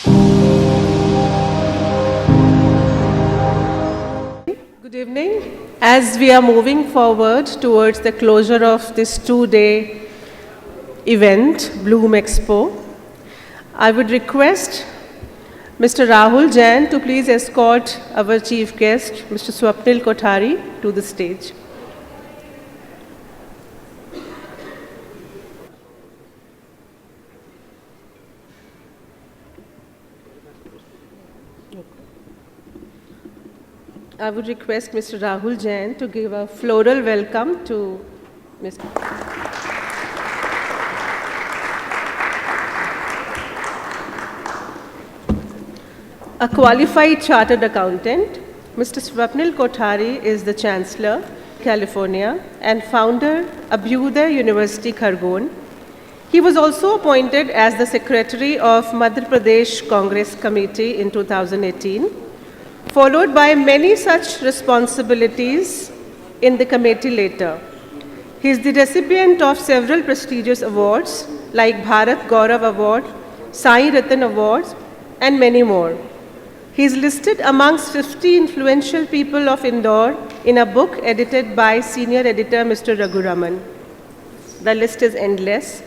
Good evening. As we are moving forward towards the closure of this two-day event, Bloom Expo, I would request Mr. Rahul Jain to please escort our chief guest, Mr. Swapnil Kothari, to the stage. I would request Mr. Rahul Jain to give a floral welcome to Mr. A qualified chartered accountant, Mr. Swapnil Kothari is the Chancellor, California, and founder, Abhyuday University, Khargone. He was also appointed as the Secretary of Madhya Pradesh Congress Committee in 2018, followed by many such responsibilities in the committee later. He is the recipient of several prestigious awards like Bharat Gaurav Award, Sai Ratan Awards, and many more. He is listed amongst 50 influential people of Indore in a book edited by senior editor Mr. Raghuraman. The list is endless.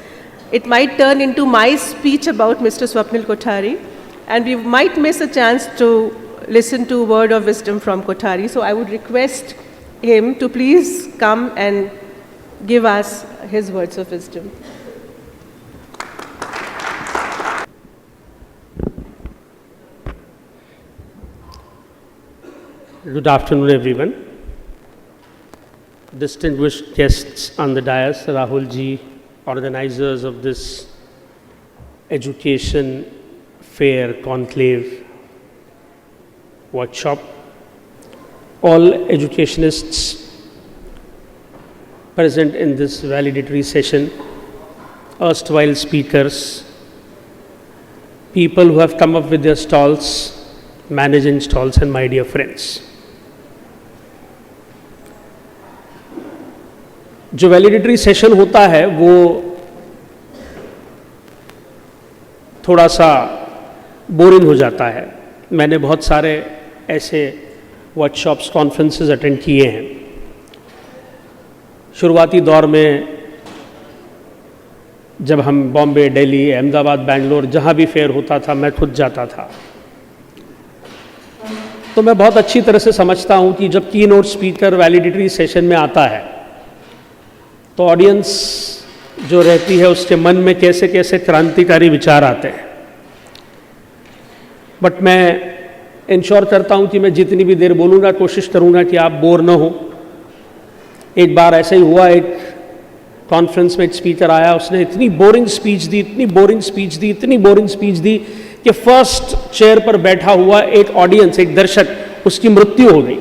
It might turn into my speech about Mr. Swapnil Kothari, and we might miss a chance to listen to a word of wisdom from Kothari. So I would request him to please come and give us his words of wisdom. Good afternoon, everyone. Distinguished guests on the dais, Rahul ji, organizers of this education fair conclave workshop, all educationists present in this valedictory session, erstwhile speakers, people who have come up with their stalls, managing stalls, and my dear friends. जो वैलिडिटरी session होता है वो थोड़ा सा boring हो जाता है. मैंने बहुत सारे ऐसे वर्कशॉप्स, कॉन्फ्रेंसेस अटेंड किए हैं. शुरुआती दौर में जब हम बॉम्बे, दिल्ली, अहमदाबाद, बेंगलोर जहाँ भी फेयर होता था मैं खुद जाता था. तो मैं बहुत अच्छी तरह से समझता हूँ कि जब कीनोट स्पीकर वैलिडिटरी सेशन में आता है तो ऑडियंस जो रहती है उसके मन में कैसे कैसे क्रांतिकारी विचार आते हैं. बट मैं इंश्योर करता हूं कि मैं जितनी भी देर बोलूँगा कोशिश करूँगा कि आप बोर न हो. एक बार ऐसा ही हुआ, एक कॉन्फ्रेंस में एक स्पीकर आया, उसने इतनी बोरिंग स्पीच दी, इतनी बोरिंग स्पीच दी, इतनी बोरिंग स्पीच दी कि फर्स्ट चेयर पर बैठा हुआ एक ऑडियंस, एक दर्शक, उसकी मृत्यु हो गई.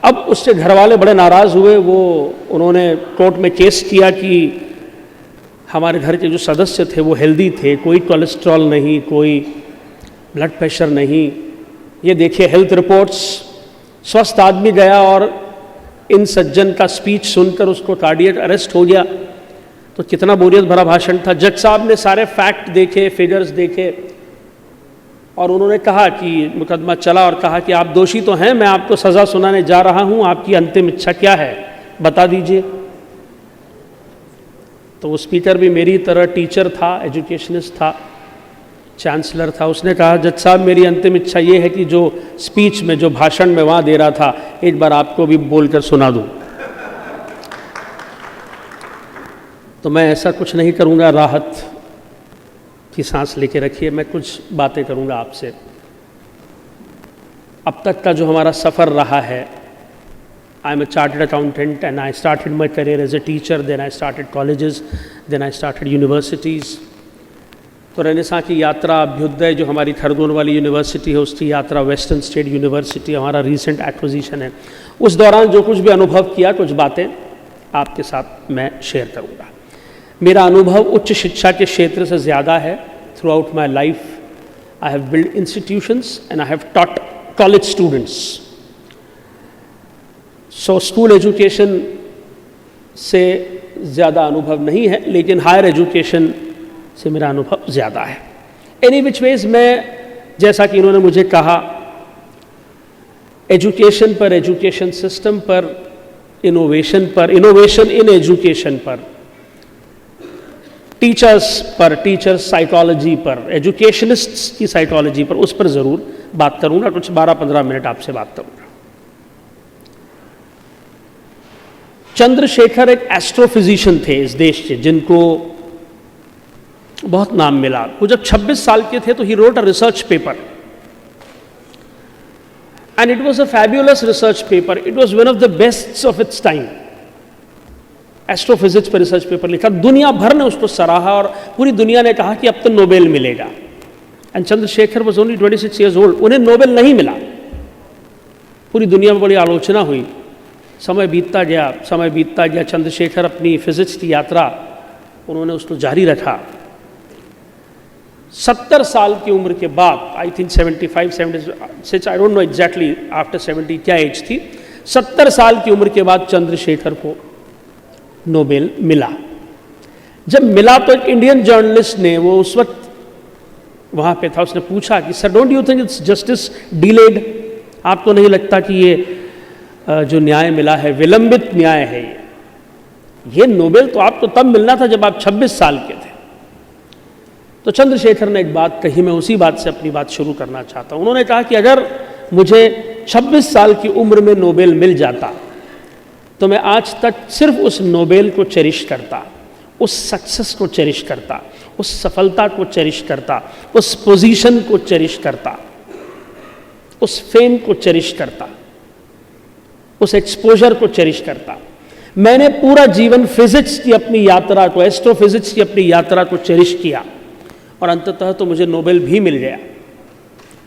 अब उससे घर वाले बड़े नाराज़ हुए. उन्होंने कोर्ट में केस किया कि हमारे घर के जो सदस्य थे वो हेल्दी थे, कोई कोलेस्ट्रॉल नहीं, कोई ब्लड प्रेशर नहीं. ये देखिए हेल्थ रिपोर्ट्स. स्वस्थ आदमी गया और इन सज्जन का स्पीच सुनकर उसको कार्डियक अरेस्ट हो गया. तो कितना बोरियत भरा भाषण था. जज साहब ने सारे फैक्ट देखे, फिगर्स देखे और उन्होंने कहा कि मुकदमा चला और कहा कि आप दोषी तो हैं, मैं आपको सज़ा सुनाने जा रहा हूं, आपकी अंतिम इच्छा क्या है बता दीजिए. तो वो स्पीकर भी मेरी तरह टीचर था, एजुकेशनिस्ट था, चांसलर था. उसने कहा जज साहब मेरी अंतिम इच्छा ये है कि जो स्पीच में, जो भाषण में वहाँ दे रहा था, एक बार आपको भी बोलकर सुना दूँ. तो मैं ऐसा कुछ नहीं करूँगा, राहत की सांस लेके रखिए. मैं कुछ बातें करूँगा आपसे. अब तक का जो हमारा सफ़र रहा है, I am a chartered accountant and I started my career as a teacher, then I started colleges, then I started universities. तो रेनेसां की यात्रा, अभ्युदय जो हमारी खरगोन वाली यूनिवर्सिटी है उसकी यात्रा, वेस्टर्न स्टेट यूनिवर्सिटी हमारा रीसेंट एक्विजिशन है. उस दौरान जो कुछ भी अनुभव किया, कुछ बातें आपके साथ मैं शेयर करूँगा. मेरा अनुभव उच्च शिक्षा के क्षेत्र से ज़्यादा है. Through out my life I have build institutions and I have taught college students. So school education से ज़्यादा अनुभव नहीं है, लेकिन हायर एजुकेशन से मेरा अनुभव ज़्यादा है. एनी विच वेज मैं, जैसा कि इन्होंने मुझे कहा, एजुकेशन पर, एजुकेशन सिस्टम पर, इनोवेशन पर, इनोवेशन इन एजुकेशन पर, टीचर्स पर, टीचर्स साइकोलॉजी पर, एजुकेशनिस्ट्स की साइकोलॉजी पर, उस पर ज़रूर बात करूंगा। कुछ 12-15 मिनट आपसे बात करूंगा। चंद्रशेखर एक एस्ट्रोफिजिशियन थे इस देश के, जिनको बहुत नाम मिला। वो जब 26 साल के थे तो he wrote a research paper and it was a fabulous research paper. It was one of the best of its time. Astrophysics पर रिसर्च पेपर लिखा, दुनिया भर ने उसको सराहा और पूरी दुनिया ने कहा कि अब तो नोबेल मिलेगा। And Chandrashekhar was only 26 years old. उन्हें नोबेल नहीं मिला। पूरी दुनिया में बड़ी आलोचना हुई। समय बीतता गया। चंद्रशेखर अपनी फिजिक्स की यात्रा उन्होंने उसको जारी रखा। 70 साल की उम्र के बाद, I think 75, 76, I don't know exactly after 70 क्या एज थी, 70 साल की उम्र के बाद चंद्रशेखर को नोबेल मिला। जब मिला तो एक इंडियन जर्नलिस्ट ने, वो उस वक्त वहाँ पे था, उसने पूछा कि sir don't you think it's justice delayed? आपको नहीं लगता कि ये जो न्याय मिला है विलंबित न्याय है? ये नोबेल तो आपको तब मिलना था जब आप 26 साल के थे। तो चंद्रशेखर ने एक बात कही, मैं उसी बात से अपनी बात शुरू करना चाहता हूँ। उन्होंने कहा कि अगर मुझे 26 साल की उम्र में नोबेल मिल जाता तो मैं आज तक सिर्फ उस नोबेल को चेरिश करता, उस सक्सेस को चेरिश करता, उस सफलता को चेरिश करता, उस पोजीशन को चेरिश करता, उस फेम को चेरिश करता, उस एक्सपोजर को चेरिश करता। मैंने पूरा जीवन फिजिक्स की अपनी यात्रा को, एस्ट्रोफिजिक्स की अपनी यात्रा को चेरिश किया और अंततः तो मुझे नोबेल भी मिल गया।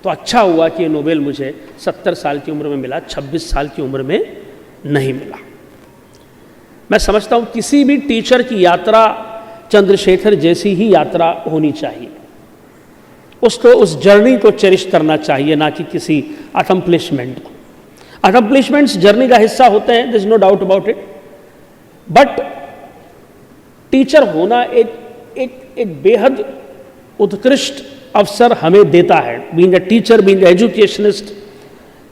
तो अच्छा हुआ कि ये नोबेल मुझे 70 साल की उम्र में मिला, 26 साल की उम्र में नहीं मिला। मैं समझता हूँ किसी भी टीचर की यात्रा चंद्रशेखर जैसी ही यात्रा होनी चाहिए। उसको उस जर्नी को चेरिश करना चाहिए, ना कि किसी अकम्प्लिशमेंट को। अकम्प्लिशमेंट्स जर्नी का हिस्सा होते हैं, there is no doubt about it, but teacher होना एक बेहद उत्कृष्ट अवसर हमें देता है। Being a teacher, being a educationist,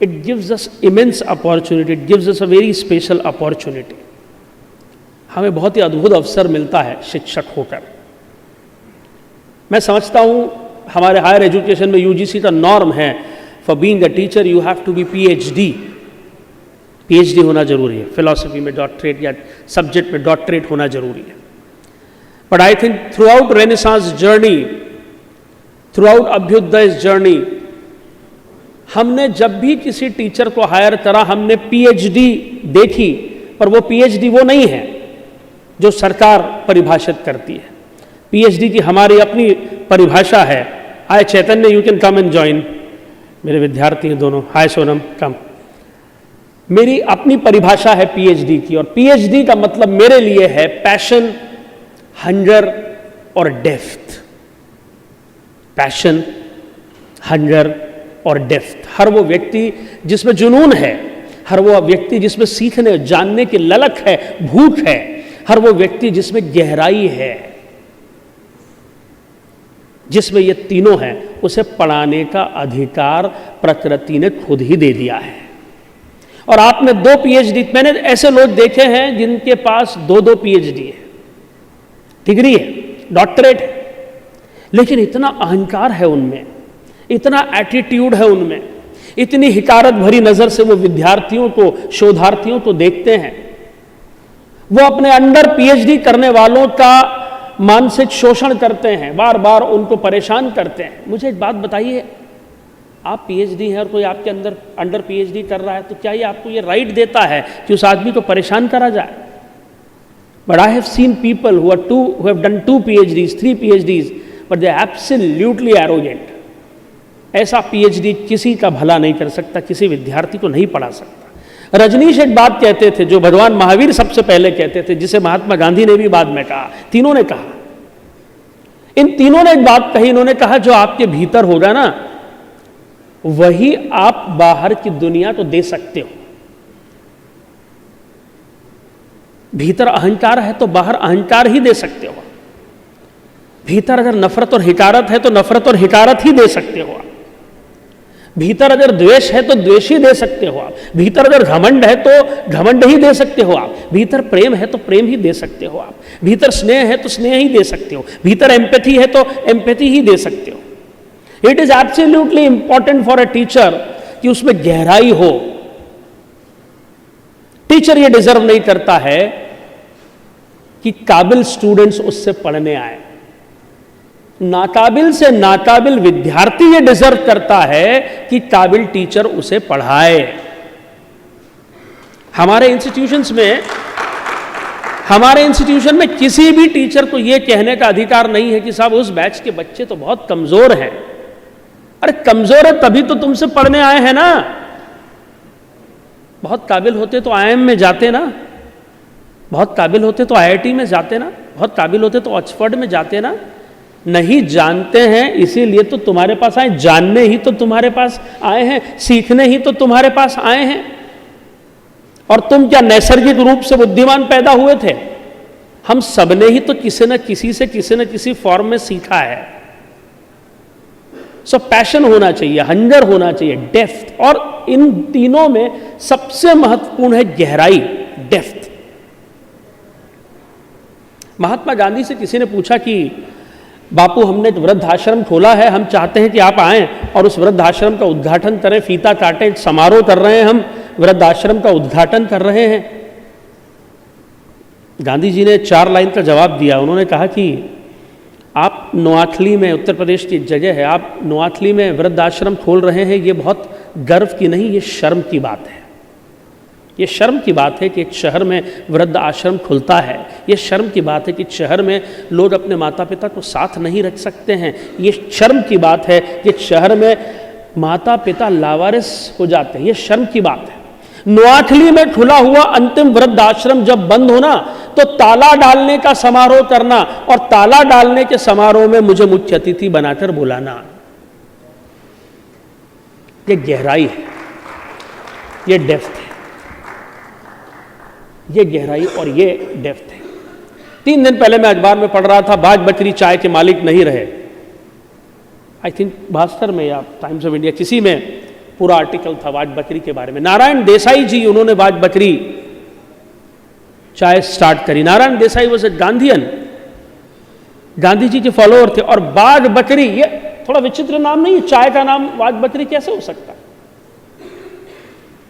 it gives us immense opportunity, it gives us a very special opportunity. हमें बहुत ही अद्भुत अवसर मिलता है शिक्षक होकर। मैं समझता हूँ हमारे हायर एजुकेशन में यूजीसी का नॉर्म है, for being a teacher you have to be PhD होना जरूरी है। फिलॉसफी में डॉक्टरेट या सब्जेक्ट में डॉक्टरेट होना जरूरी है। But I think throughout Renaissance journey, throughout Abhyudaya journey, हमने जब भी किसी टीचर को हायर करा, हमने पीएचडी देखी, पर वो पीएचडी वो नहीं है जो सरकार परिभाषित करती है। पीएचडी की हमारी अपनी परिभाषा है। Hi Chaitanya, you can come and join. मेरे विद्यार्थी हैं दोनों। हाय सोनम, कम। मेरी अपनी परिभाषा है पीएचडी की, और पीएचडी का मतलब मेरे लिए है पैशन, हंगर और डेप्थ। पैशन, हंगर और डेप्थ। हर वो व्यक्ति जिसमें जुनून है, हर वो व्यक्ति जिसमें सीखने जानने की ललक है, भूख है, हर वो व्यक्ति जिसमें गहराई है, जिसमें ये तीनों हैं, उसे पढ़ाने का अधिकार प्रकृति ने खुद ही दे दिया है। और आपने 2 पीएचडी, मैंने ऐसे लोग देखे हैं जिनके पास 2-2 पीएचडी है, डिग्री है, डॉक्टरेट है, लेकिन इतना अहंकार है उनमें, इतना एटीट्यूड है उनमें, इतनी हिकारत भरी नजर से वो विद्यार्थियों को, शोधार्थियों को देखते हैं। वो अपने अंडर पीएचडी करने वालों का मानसिक शोषण करते हैं, बार बार उनको परेशान करते हैं। मुझे एक बात बताइए, आप पीएचडी हैं और कोई आपके अंदर अंडर पीएचडी कर रहा है, तो क्या ये आपको ये राइट देता है कि उस आदमी को परेशान करा जाए? But I have seen people who have done 2 PhDs, 3 PhDs, but they are absolutely arrogant. ऐसा पीएचडी किसी का भला नहीं कर सकता, किसी विद्यार्थी को नहीं पढ़ा सकता। रजनीश एक बात कहते थे जो भगवान महावीर सबसे पहले कहते थे, जिसे महात्मा गांधी ने भी बाद में कहा, तीनों ने कहा। इन तीनों ने एक बात कही, इन्होंने कहा जो आपके भीतर होगा ना, वही आप बाहर की दुनिया को दे सकते हो। भीतर अहंकार है तो बाहर अहंकार ही दे सकते हो। भीतर अगर नफरत और हिकारत है तो नफरत और हिकारत ही दे सकते हो आप। भीतर अगर द्वेष है तो द्वेष ही दे सकते हो आप। भीतर अगर घमंड है तो घमंड ही दे सकते हो आप। भीतर प्रेम है तो प्रेम ही दे सकते हो आप। भीतर स्नेह है तो स्नेह ही दे सकते हो। भीतर एम्पैथी है तो एम्पैथी ही दे सकते हो। It is absolutely important for a teacher कि उसमें गहराई हो। टीचर ये डिजर्व नहीं करता है कि काबिल स्टूडेंट्स उससे पढ़ने आए। नाकाबिल से नाकाबिल विद्यार्थी ये डिजर्व करता है कि काबिल टीचर उसे पढ़ाए। हमारे इंस्टीट्यूशन में किसी भी टीचर को यह कहने का अधिकार नहीं है कि साहब उस बैच के बच्चे तो बहुत कमजोर हैं। अरे कमजोर है तभी तो तुमसे पढ़ने आए हैं ना। बहुत काबिल होते तो आईआईएम में जाते ना, बहुत काबिल होते तो आईआईटी में जाते ना, बहुत काबिल होते तो ऑक्सफोर्ड में जाते ना। नहीं जानते हैं इसीलिए तो तुम्हारे पास आए, जानने ही तो तुम्हारे पास आए हैं, सीखने ही तो तुम्हारे पास आए हैं। और तुम क्या नैसर्गिक रूप से बुद्धिमान पैदा हुए थे? हम सबने ही तो किसी न किसी से किसी न किसी फॉर्म में सीखा है। सो पैशन होना चाहिए, हंगर होना चाहिए, डेप्थ। और इन तीनों में सबसे महत्वपूर्ण है गहराई, डेप्थ। महात्मा गांधी से किसी ने पूछा कि बापू हमने वृद्धाश्रम खोला है, हम चाहते हैं कि आप आएं और उस वृद्धाश्रम का उद्घाटन करें, फीता काटें, समारोह कर रहे हैं, हम वृद्धाश्रम का उद्घाटन कर रहे हैं। गांधी जी ने 4 लाइन का जवाब दिया। उन्होंने कहा कि आप नोआखली में, उत्तर प्रदेश की एक जगह है, आप नोआखली में वृद्धाश्रम खोल रहे हैं, ये बहुत गर्व की नहीं, ये शर्म की बात है। ये शर्म की बात है कि एक शहर में वृद्ध आश्रम खुलता है। ये शर्म की बात है कि शहर में लोग अपने माता पिता को साथ नहीं रख सकते हैं। ये शर्म की बात है कि शहर में माता पिता लावारिस हो जाते हैं। ये शर्म की बात है। नोआखली में खुला हुआ अंतिम वृद्ध आश्रम जब बंद होना तो ताला डालने का समारोह करना, और ताला डालने के समारोह में मुझे मुख्य अतिथि बनाकर बुलाना। ये गहराई है, ये डेप्थ है, ये गहराई और ये डेप्थ है। 3 दिन पहले मैं अखबार में पढ़ रहा था, बाज बकरी चाय के मालिक नहीं रहे। आई थिंक भास्कर में या टाइम्स ऑफ इंडिया किसी में पूरा आर्टिकल था बाज बकरी के बारे में। नारायण देसाई जी, उन्होंने बाज बकरी चाय स्टार्ट करी। Narayan Desai was a Gandhian, Gandhi ji के फॉलोअर थे। और बाज बकरी, ये थोड़ा विचित्र नाम नहीं है, चाय का नाम बाज बकरी कैसे हो सकता?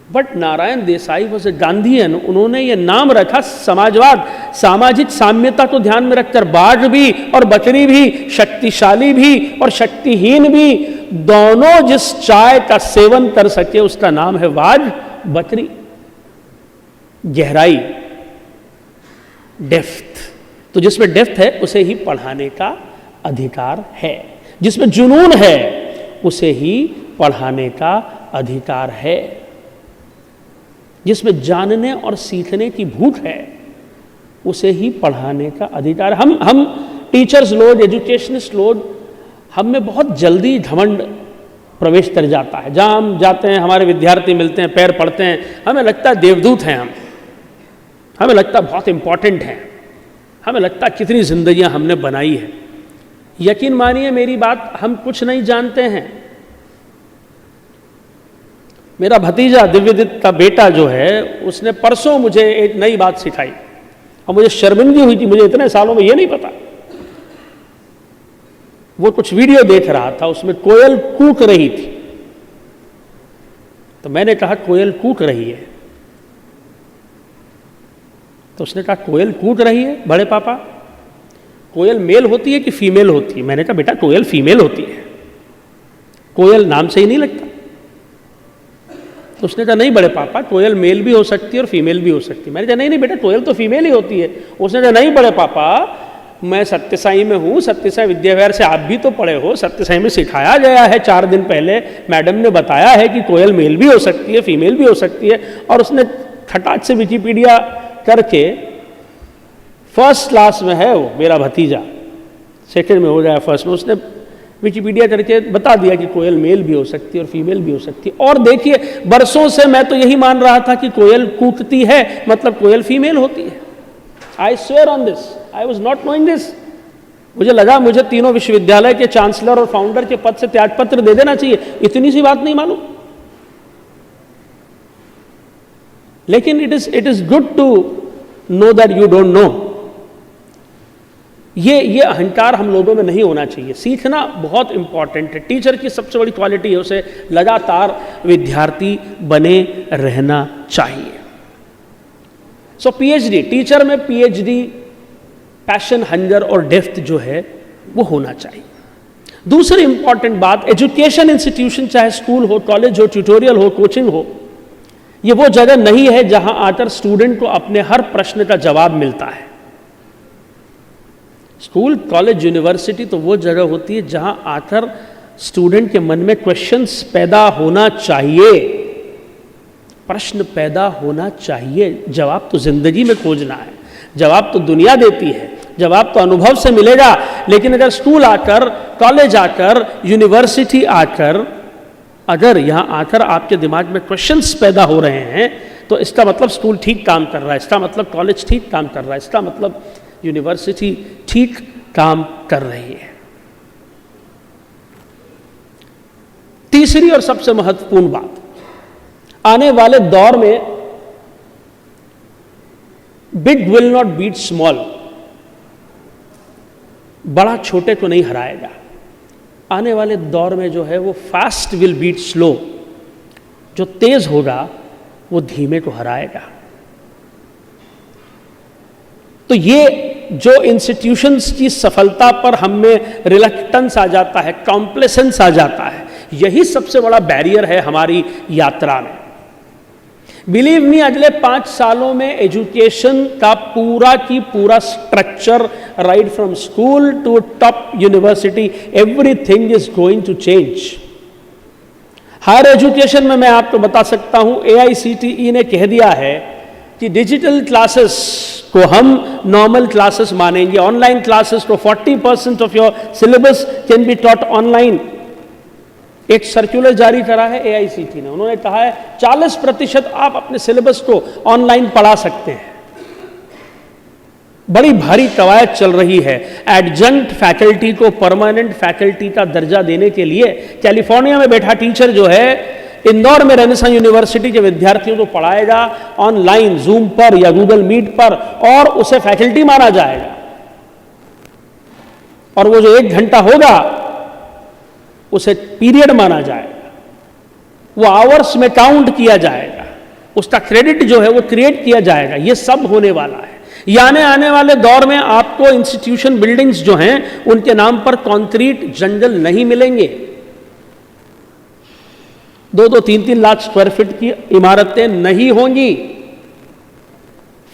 But Narayan Desai was a Gandhian. उन्होंने ये नाम रखा समाजवाद, सामाजिक साम्यता को ध्यान में रखकर। बाघ भी और बकरी भी, शक्तिशाली भी और शक्तिहीन भी, दोनों जिस चाय का सेवन कर सके उसका नाम है बाघ बकरी। गहराई, डेप्थ। तो जिसमें डेप्थ है उसे ही पढ़ाने का अधिकार है। जिसमें जुनून है उसे ही पढ़ाने का अधिकार है। जिसमें जानने और सीखने की भूख है उसे ही पढ़ाने का अधिकार। हम टीचर्स लोग, एजुकेशनिस्ट लोग, हम में बहुत जल्दी घमंड प्रवेश कर जाता है। जहाँ हम जाते हैं, हमारे विद्यार्थी मिलते हैं, पैर पड़ते हैं, हमें लगता है देवदूत हैं हम, हमें लगता है बहुत इंपॉर्टेंट हैं, हमें लगता है कितनी जिंदगियां हमने बनाई है। यकीन मानिए मेरी बात, हम कुछ नहीं जानते हैं। मेरा भतीजा दिव्यदीप का बेटा जो है, उसने परसों मुझे एक नई बात सिखाई और मुझे शर्मिंदगी हुई थी, मुझे इतने सालों में ये नहीं पता। वो कुछ वीडियो देख रहा था, उसमें कोयल कूक रही थी। तो मैंने कहा कोयल कूक रही है? तो उसने कहा कोयल कूक रही है बड़े पापा, कोयल मेल होती है कि फीमेल होती है? मैंने कहा बेटा कोयल फीमेल होती है, कोयल नाम से ही नहीं लगता। तो उसने कहा नहीं बड़े पापा, कोयल मेल भी हो सकती है और फीमेल भी हो सकती है। मैंने कहा नहीं नहीं बेटा, कोयल तो फीमेल ही होती है। उसने कहा नहीं बड़े पापा, मैं सत्यसाई में हूँ, सत्यसाई विद्याविहार से आप भी तो पढ़े हो, सत्यसाई में सिखाया गया है, 4 दिन पहले मैडम ने बताया है कि कोयल मेल भी हो सकती है, फीमेल भी हो सकती है। और उसने खटाक से विकिपीडिया करके, फर्स्ट क्लास में है वो मेरा भतीजा, सेकंड में हो गया फर्स्ट में, उसने विकिपीडिया करके बता दिया कि कोयल मेल भी हो सकती है और फीमेल भी हो सकती है। और देखिए, बरसों से मैं तो यही मान रहा था कि कोयल कूकती है मतलब कोयल फीमेल होती है। I swear on this, I was not knowing this. मुझे लगा मुझे तीनों विश्वविद्यालय के चांसलर और फाउंडर के पद से त्यागपत्र दे देना चाहिए, इतनी सी बात नहीं मालूम। लेकिन it is good to know that you don't know. ये अहंकार हम लोगों में नहीं होना चाहिए। सीखना बहुत इंपॉर्टेंट है। टीचर की सबसे बड़ी क्वालिटी है उसे लगातार विद्यार्थी बने रहना चाहिए। सो पीएचडी, टीचर में पीएचडी, पैशन, हंगर और डेप्थ जो है वो होना चाहिए। दूसरी इंपॉर्टेंट बात, एजुकेशन इंस्टीट्यूशन, चाहे स्कूल हो, कॉलेज हो, ट्यूटोरियल हो, कोचिंग हो, ये वो जगह नहीं है जहां आकर स्टूडेंट को अपने हर प्रश्न का जवाब मिलता है। स्कूल, कॉलेज, यूनिवर्सिटी तो वो जगह होती है जहां आकर स्टूडेंट के मन में क्वेश्चंस पैदा होना चाहिए, प्रश्न पैदा होना चाहिए। जवाब तो जिंदगी में खोजना है, जवाब तो दुनिया देती है, जवाब तो अनुभव से मिलेगा। लेकिन अगर स्कूल आकर, कॉलेज आकर, यूनिवर्सिटी आकर, अगर यहां आकर आपके दिमाग में क्वेश्चंस पैदा हो रहे हैं तो इसका मतलब स्कूल ठीक काम कर रहा है, इसका मतलब कॉलेज ठीक काम कर रहा है, इसका मतलब यूनिवर्सिटी ठीक काम कर रही है। तीसरी और सबसे महत्वपूर्ण बात, आने वाले दौर में big will not beat small, बड़ा छोटे को नहीं हराएगा। आने वाले दौर में जो है वो फास्ट विल बीट स्लो, जो तेज होगा वो धीमे को हराएगा। तो ये जो इंस्टीट्यूशंस की सफलता पर हम में रिलक्टेंस आ जाता है, कॉम्प्लेसेंस आ जाता है, यही सबसे बड़ा बैरियर है हमारी यात्रा में। बिलीव मी, अगले 5 सालों में एजुकेशन का पूरा की पूरा structure, right from school to top university, everything is going to change. Higher education में मैं आपको बता सकता हूं, AICTE ने कह दिया है कि डिजिटल क्लासेस को हम नॉर्मल क्लासेस मानेंगे, ऑनलाइन क्लासेस को 40% of your syllabus can be taught online. एक सर्कुलर जारी करा है AICTE ने, उन्होंने कहा है 40% आप अपने सिलेबस को ऑनलाइन पढ़ा सकते हैं। बड़ी भारी कवायद चल रही है एडजंक्ट फैकल्टी को परमानेंट फैकल्टी का दर्जा देने के लिए। कैलिफोर्निया में बैठा टीचर जो है इंदौर में रेनेसां यूनिवर्सिटी के विद्यार्थियों को पढ़ाएगा ऑनलाइन, जूम पर या गूगल मीट पर, और उसे फैकल्टी माना जाएगा। और वो जो 1 घंटा होगा उसे पीरियड माना जाएगा, वो आवर्स में काउंट किया जाएगा, उसका क्रेडिट जो है वो क्रिएट किया जाएगा। ये सब होने वाला है। यानी आने वाले दौर में आपको इंस्टीट्यूशन बिल्डिंग्स जो हैं उनके नाम पर कंक्रीट जंगल नहीं मिलेंगे। 2-2, 3-3 लाख स्क्वायर फीट की इमारतें नहीं होंगी।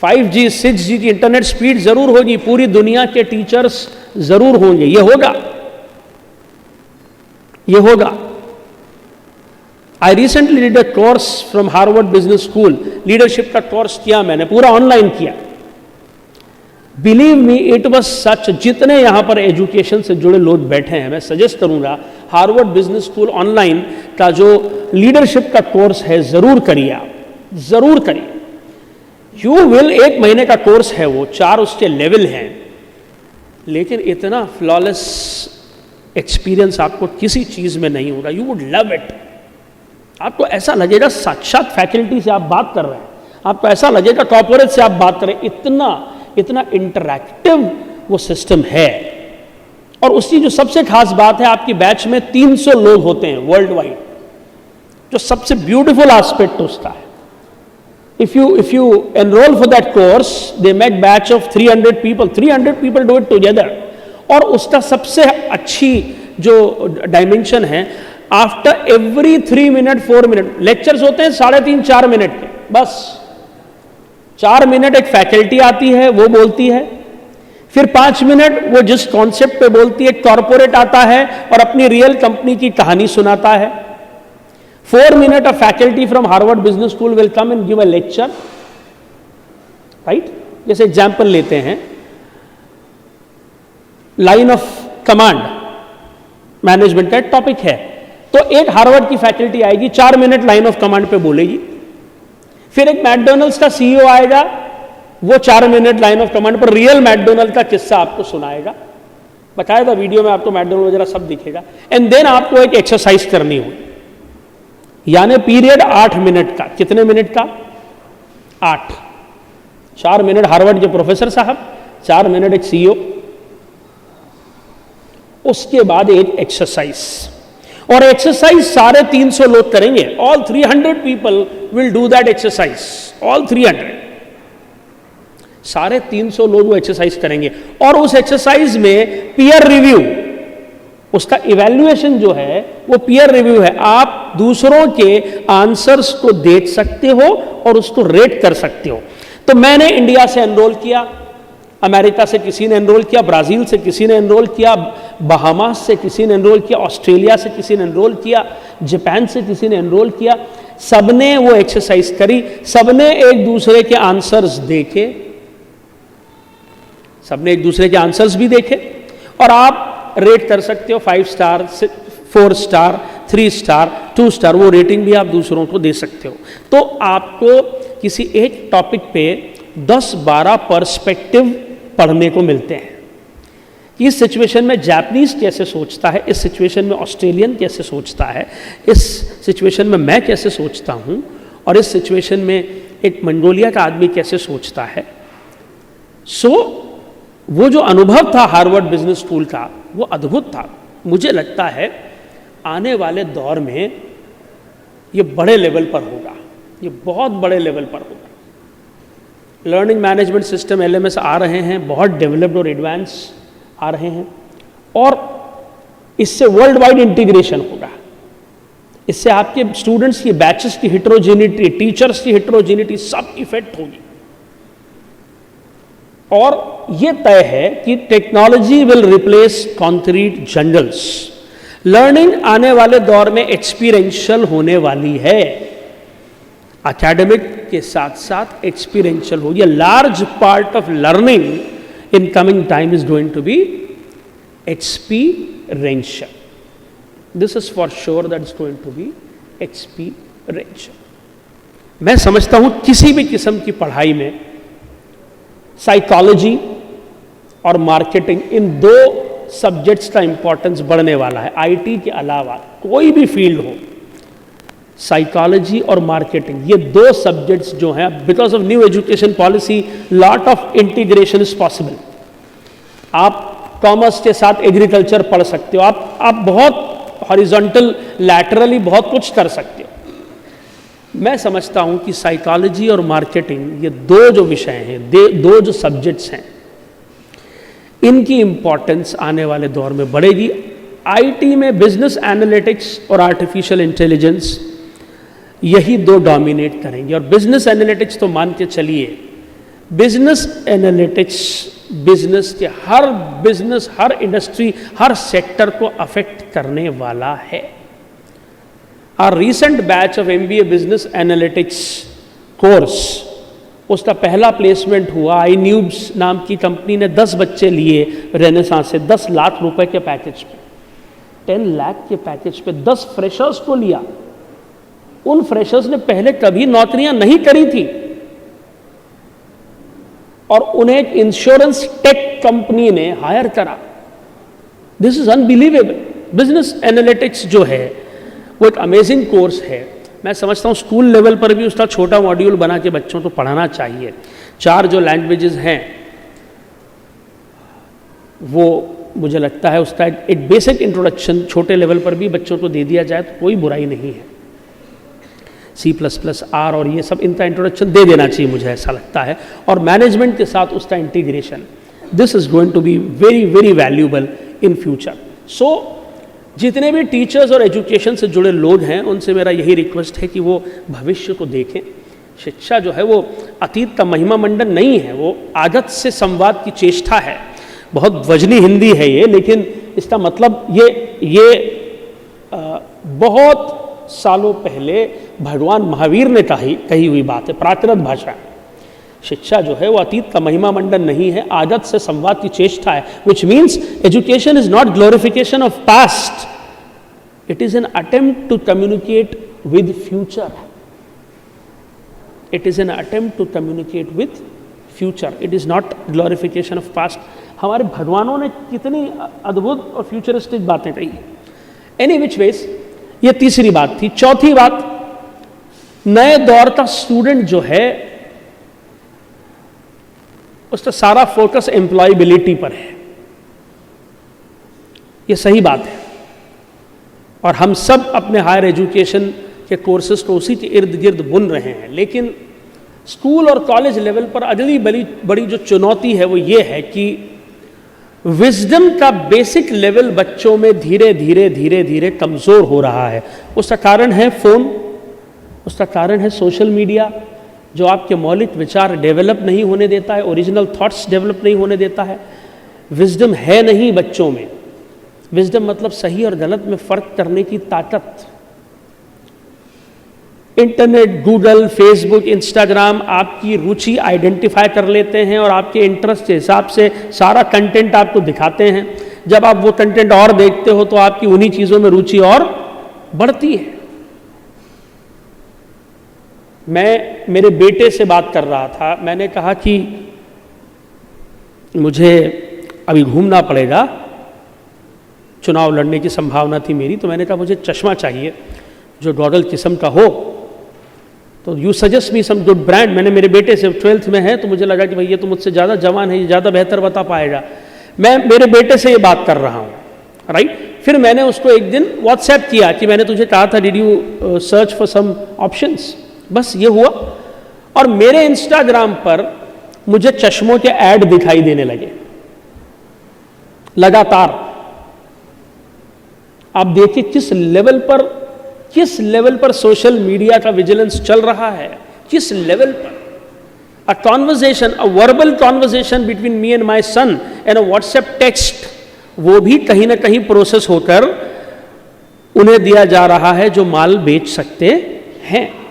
5G, 6G की इंटरनेट स्पीड जरूर होगी, पूरी दुनिया के टीचर्स जरूर होंगे। ये होगा, ये होगा। I recently did a course from Harvard business school, leadership का कोर्स किया मैंने, पूरा ऑनलाइन किया। Believe me, it was such. जितने यहां पर एजुकेशन से जुड़े लोग बैठे हैं, मैं सजेस्ट करूंगा हार्वर्ड बिजनेस स्कूल ऑनलाइन का जो लीडरशिप का कोर्स है जरूर करिए, आप जरूर करिए। यू विल, 1 महीने का कोर्स है वो, 4 उसके लेवल हैं, लेकिन इतना फ्लॉलेस एक्सपीरियंस आपको किसी चीज में नहीं होगा। You would love it. आपको ऐसा लगेगा साक्षात फैकल्टी से आप बात कर रहे हैं, आपको ऐसा लगेगा कॉर्पोरेट से आप बात कर रहे हैं। इतना इंटरैक्टिव वो सिस्टम है। और उसकी जो सबसे खास बात है, आपकी बैच में 300 लोग होते हैं वर्ल्ड वाइड, जो सबसे ब्यूटीफुल एस्पेक्ट उसका है। If you enrol for that course, they make batch of 300 people do it together. और उसका सबसे अच्छी जो डायमेंशन है, after every 3 minute 4 minute lectures होते हैं 3.5-4 मिनट के, बस 4 मिनट एक फैकल्टी आती है, वो बोलती है, फिर 5 मिनट वो जिस कॉन्सेप्ट पे बोलती है, कॉर्पोरेट आता है और अपनी रियल कंपनी की कहानी सुनाता है। 4 minute a faculty from Harvard business school will come and give a lecture, right. जैसे एग्जाम्पल लेते हैं, लाइन ऑफ कमांड मैनेजमेंट का टॉपिक है, तो एक हार्वर्ड की फैकल्टी आएगी, 4 मिनट लाइन ऑफ कमांड पे बोलेगी। फिर एक मैकडोनल्ड्स का CEO आएगा, वो 4 मिनट लाइन ऑफ कमांड पर रियल मैकडोनल्ड का किस्सा आपको सुनाएगा। बताया था वीडियो में, आपको मैकडोनल्ड वगैरह सब दिखेगा। एंड देन आपको एक एक्सरसाइज करनी होगी, यानी पीरियड 8 मिनट का। कितने मिनट का? 8। 4 मिनट हार्वर्ड के प्रोफेसर साहब, 4 मिनट एक CEO, उसके बाद एक एक्सरसाइज। और एक्सरसाइज 350 लोग करेंगे। All 300 people will do that exercise, all 300। 350 लोग वो एक्सरसाइज करेंगे और उस एक्सरसाइज में पीयर रिव्यू, उसका इवैल्यूएशन जो है वो पीयर रिव्यू है। आप दूसरों के आंसर्स को देख सकते हो और उसको रेट कर सकते हो। तो मैंने इंडिया से एनरोल किया, अमेरिका से किसी ने एनरोल किया, ब्राजील से किसी ने एनरोल किया, बहामास से किसी ने एनरोल किया, ऑस्ट्रेलिया से किसी ने एनरोल किया, जापान से किसी ने एनरोल किया। सबने वो एक्सरसाइज करी, सबने एक दूसरे के आंसर्स देखे, सबने एक दूसरे के आंसर्स भी देखे और आप रेट कर सकते हो 5 स्टार, 4 स्टार, 3 स्टार, 2 स्टार, वो रेटिंग भी आप दूसरों को दे सकते हो। तो आपको किसी एक टॉपिक पे 10-12 पर्सपेक्टिव पढ़ने को मिलते हैं। इस सिचुएशन में जापानीज कैसे सोचता है, इस सिचुएशन में ऑस्ट्रेलियन कैसे सोचता है, इस सिचुएशन में मैं कैसे सोचता हूँ, और इस सिचुएशन में एक मंगोलिया का आदमी कैसे सोचता है। वो जो अनुभव था हार्वर्ड बिजनेस स्कूल का, वो अद्भुत था। मुझे लगता है आने वाले दौर में ये बड़े लेवल पर होगा, ये बहुत बड़े लेवल पर होगा। लर्निंग मैनेजमेंट सिस्टम LMS आ रहे हैं, बहुत डेवलप्ड और एडवांस आ रहे हैं, और इससे वर्ल्ड वाइड इंटीग्रेशन होगा। इससे आपके स्टूडेंट्स की बैचेस की हिट्रोजेनिटी, टीचर्स की हिट्रोजेनिटी सब इफेक्ट होगी। और यह तय है कि technology will replace concrete jungles. Learning आने वाले दौर में एक्सपीरियंशियल होने वाली है, एकेडमिक के साथ साथ एक्सपीरियंशियल होगी। A large part of learning in coming time is going to be experiential. This is for sure that it's going to be experiential. मैं समझता हूं किसी भी किस्म की पढ़ाई में साइकोलॉजी और मार्केटिंग, इन 2 सब्जेक्ट्स का इंपॉर्टेंस बढ़ने वाला है। IT के अलावा कोई भी फील्ड हो, साइकोलॉजी और मार्केटिंग, ये 2 सब्जेक्ट्स जो हैं, because of new education policy lot of integration is possible. आप कॉमर्स के साथ एग्रीकल्चर पढ़ सकते हो, आप बहुत हॉरिजॉन्टल लैटरली बहुत कुछ कर सकते हो। मैं समझता हूं कि साइकोलॉजी और मार्केटिंग, ये 2 जो विषय हैं, 2 जो सब्जेक्ट्स हैं, इनकी इंपॉर्टेंस आने वाले दौर में बढ़ेगी। IT में बिजनेस एनालिटिक्स और आर्टिफिशियल इंटेलिजेंस, यही 2 डोमिनेट करेंगे। और बिजनेस एनालिटिक्स तो मान के चलिए, बिजनेस एनालिटिक्स बिजनेस के हर इंडस्ट्री, हर सेक्टर को अफेक्ट करने वाला है। Our recent batch of MBA business analytics course, उसका पहला प्लेसमेंट हुआ। iNubes नाम की कंपनी ने 10 बच्चे लिए रेनेसांस से, 10 लाख रुपए के पैकेज पे, 10 लाख के पैकेज पे 10 फ्रेशर्स को लिया। उन फ्रेशर्स ने पहले कभी नौकरियां नहीं करी थी और उन्हें एक इंश्योरेंस टेक कंपनी ने हायर करा। This is unbelievable. Business analytics जो है वो एक अमेजिंग कोर्स है। मैं समझता हूँ स्कूल लेवल पर भी उसका छोटा मॉड्यूल बना के बच्चों को पढ़ाना चाहिए। 4 जो लैंग्वेजेस हैं वो मुझे लगता है उसका एक बेसिक इंट्रोडक्शन छोटे लेवल पर भी बच्चों को दे दिया जाए तो कोई बुराई नहीं है। C++, R और ये सब, इनका इंट्रोडक्शन दे देना चाहिए, मुझे ऐसा लगता है। और मैनेजमेंट के साथ उसका integration, this is going to be very very valuable in future. So जितने भी टीचर्स और एजुकेशन से जुड़े लोग हैं उनसे मेरा यही रिक्वेस्ट है कि वो भविष्य को देखें। शिक्षा जो है वो अतीत का महिमा मंडन नहीं है, वो आदत से संवाद की चेष्टा है। बहुत वजनी हिंदी है ये, लेकिन इसका मतलब ये बहुत सालों पहले भगवान महावीर ने कही हुई बात है, प्राकृत भाषा। शिक्षा जो है वो अतीत का महिमा मंडन नहीं है, आदत से संवाद की चेष्टा है। Which means education is not glorification of past, it is an attempt to communicate with future. It is an attempt to communicate with future, it is not glorification of past. हमारे भगवानों ने कितनी अद्भुत और फ्यूचरिस्टिक बातें कही। Any which ways, ये तीसरी बात थी। चौथी बात, नए दौर का स्टूडेंट जो है उसका सारा फोकस एम्प्लॉयबिलिटी पर है। ये सही बात है और हम सब अपने हायर एजुकेशन के कोर्सेज को उसी के इर्द गिर्द बुन रहे हैं। लेकिन स्कूल और कॉलेज लेवल पर अगली बड़ी जो चुनौती है वो ये है कि विजडम का बेसिक लेवल बच्चों में धीरे धीरे कमज़ोर हो रहा है। उसका कारण है फ़ोन, उसका कारण है सोशल मीडिया, जो आपके मौलिक विचार डेवलप नहीं होने देता है, ओरिजिनल थॉट्स डेवलप नहीं होने देता है। विजडम है नहीं बच्चों में। विजडम मतलब सही और गलत में फ़र्क करने की ताकत। इंटरनेट, गूगल, फेसबुक, इंस्टाग्राम आपकी रुचि आइडेंटिफाई कर लेते हैं और आपके इंटरेस्ट के हिसाब से सारा कंटेंट आपको दिखाते हैं। जब आप वो कंटेंट और देखते हो तो आपकी उन्हीं चीज़ों में रुचि और बढ़ती है। मैं मेरे बेटे से बात कर रहा था, मैंने कहा कि मुझे अभी घूमना पड़ेगा, चुनाव लड़ने की संभावना थी मेरी, तो मैंने कहा मुझे चश्मा चाहिए जो गॉगल किस्म का हो, तो you suggest me some good brand. मैंने मेरे बेटे से 12th में है तो मुझे लगा कि भाई ये तो मुझसे ज़्यादा जवान है, ये ज़्यादा बेहतर बता पाएगा। मैं मेरे बेटे से ये बात कर रहा हूँ, राइट। फिर मैंने उसको एक दिन व्हाट्सएप किया कि मैंने तुझे कहा था did you search for some options, बस ये हुआ। और मेरे इंस्टाग्राम पर मुझे चश्मों के ऐड दिखाई देने लगे लगातार। आप देखिए किस लेवल पर सोशल मीडिया का विजिलेंस चल रहा है, किस लेवल पर। A conversation, a verbal conversation between me and my son and a WhatsApp text, वो भी कहीं ना कहीं प्रोसेस होकर उन्हें दिया जा रहा है जो माल बेच सकते हैं।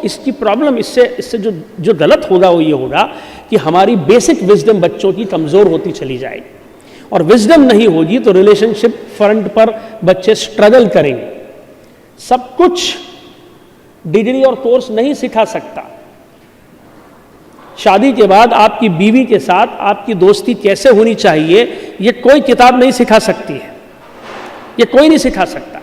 इसकी प्रॉब्लम, इससे जो गलत होगा वो ये होगा कि हमारी बेसिक विजडम बच्चों की कमज़ोर होती चली जाएगी। और विजडम नहीं होगी तो रिलेशनशिप फ्रंट पर बच्चे स्ट्रगल करेंगे। सब कुछ डिग्री और कोर्स नहीं सिखा सकता। शादी के बाद आपकी बीवी के साथ आपकी दोस्ती कैसे होनी चाहिए ये कोई किताब नहीं सिखा सकती है, ये कोई नहीं सिखा सकता।